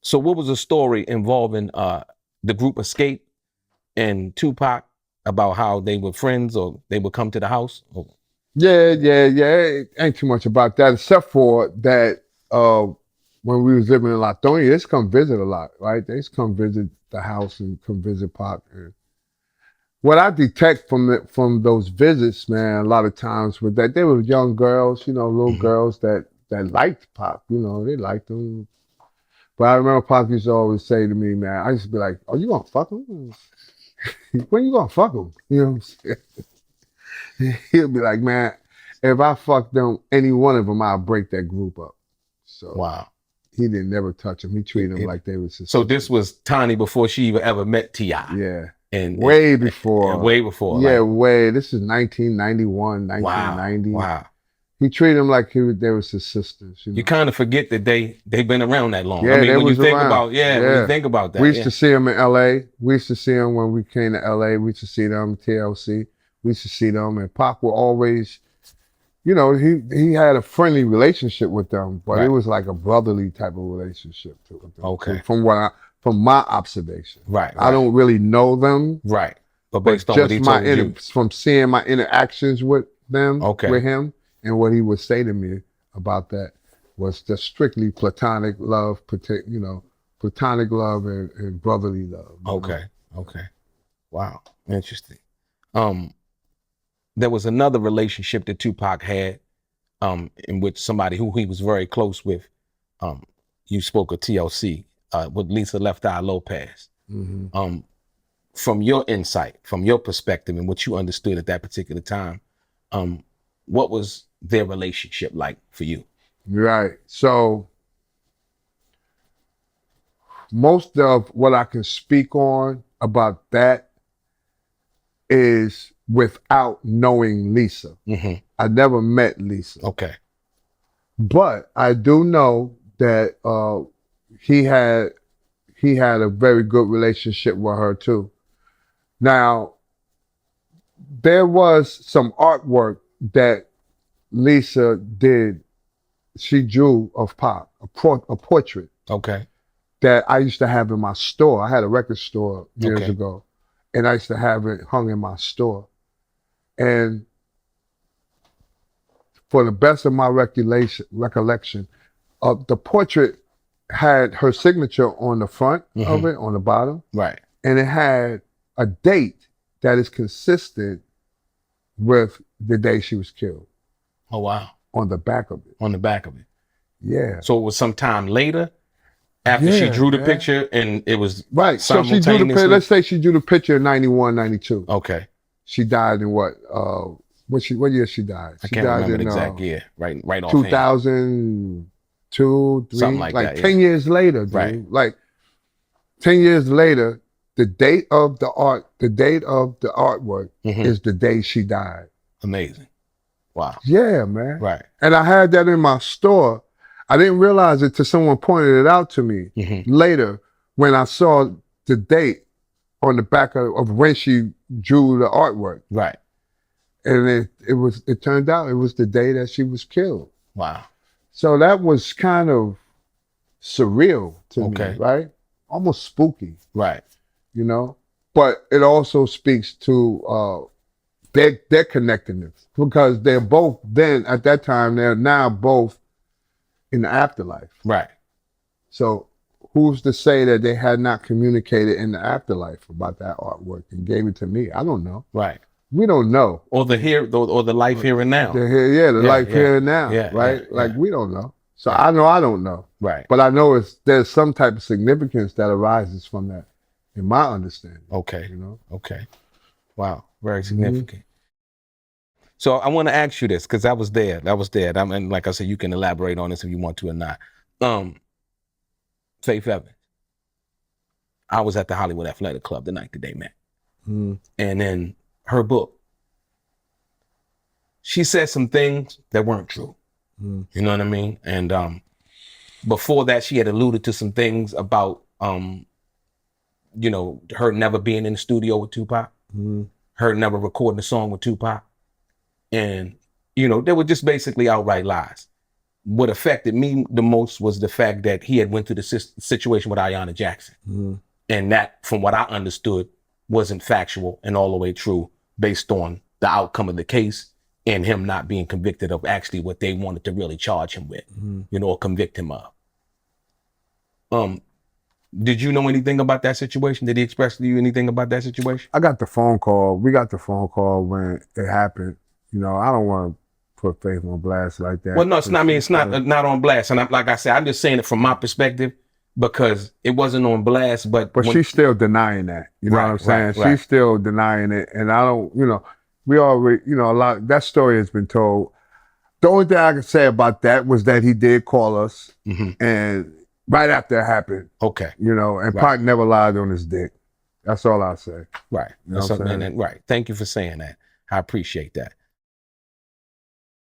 So what was the story involving the group Xscape and Tupac about how they were friends or they would come to the house? Yeah. It ain't too much about that, except for that when we was living in Lithonia, they used to come visit a lot, right? They used to come visit the house and come visit Pac. And what I detect from those visits, man, a lot of times was that they were young girls, little girls that liked Pac, they liked him. But I remember Pac used to always say to me, man, I used to be like, "Oh, you gonna fuck him? When you gonna fuck him?" You know what I'm saying? He'll be like, "Man, if I fuck them, any one of them, I'll break that group up." So Wow. he didn't never touch them. He treated them like they was his So this was Tiny before she even ever met T.I. Yeah. And way before. Way before. Yeah, way. This is 1991, 1990. Wow. He treated them like they was his sisters. You kind of forget that they've been around that long. Yeah, I mean, they when was you think around. about, when you think about that. We used to see them in LA. We used to see them when we came to LA. We used to see them TLC. We used to see them, and Pac will always, he had a friendly relationship with them, but it was like a brotherly type of relationship with them. Okay. From my observation. Right. I don't really know them. Right. But based on just what he told you. From seeing my interactions with them, with him, and what he would say to me about that was just strictly platonic love, platonic love and brotherly love. Okay. Wow. Interesting. There was another relationship that Tupac had, in which somebody who he was very close with, you spoke of TLC, with Lisa Left Eye Lopez. Mm-hmm. From your insight, from your perspective and what you understood at that particular time, what was their relationship like for you? Right. So most of what I can speak on about that is without knowing Lisa. Mm-hmm. I never met Lisa. Okay. But I do know that he had a very good relationship with her too. Now, there was some artwork that Lisa did. She drew of Pac, a portrait. Okay. That I used to have in my store. I had a record store years ago, and I used to have it hung in my store. And for the best of my recollection, the portrait had her signature on the front of it, on the bottom. Right. And it had a date that is consistent with the day she was killed. Oh, wow. On the back of it. On the back of it. Yeah. So it was sometime later after she drew the picture and it was right. So she drew the picture. Let's say she drew the picture in 91, 92. Okay. She died in what year she died? I can't remember the exact year. Right off. 2002, 3, something like that. 10 years later, dude. Right. Like 10 years later, the date of the artwork is the day she died. Amazing. Wow. Yeah, man. Right. And I had that in my store. I didn't realize it till someone pointed it out to me later when I saw the date on the back of when she drew the artwork. Right. And it turned out it was the day that she was killed. Wow. So that was kind of surreal to me, right? Almost spooky. Right. But it also speaks to their connectedness, because they're both then at that time, they're now both in the afterlife. Right. So who's to say that they had not communicated in the afterlife about that artwork and gave it to me? I don't know. Right. We don't know. Or the life here and now. The life here and now. Yeah, right? We don't know. So I know I don't know. Right. But I know there's some type of significance that arises from that, in my understanding. Okay. Okay. Wow. Very significant. So I want to ask you this, because I was there. And like I said, you can elaborate on this if you want to or not. Faith Evans. I was at the Hollywood Athletic Club the night that they met. And then her book, she said some things that weren't true. You know what I mean? And before that, she had alluded to some things about, her never being in the studio with Tupac, her never recording a song with Tupac. And, they were just basically outright lies. what affected me the most was the fact that he had went through the situation with Ayanna Jackson. Mm-hmm. And that, from what I understood, wasn't factual and all the way true based on the outcome of the case and him not being convicted of actually what they wanted to really charge him with, you know, or convict him of. Did you know anything about that situation? Did he express to you anything about that situation? I got the phone call. We got the phone call when it happened. You know, I don't want to put Faith on blast like that. Well, no, it's not. I mean, it's not on blast. And like I said, I'm just saying it from my perspective because it wasn't on blast. But she's still denying that. You know what I'm saying? She's still denying it. And I don't, you know, we already, you know, a lot. That story has been told. The only thing I can say about that was that he did call us, and right after it happened. Okay. You know, and Pac never lied on his dick. That's all I'll say. Right. You know what I'm saying? Right. Thank you for saying that. I appreciate that.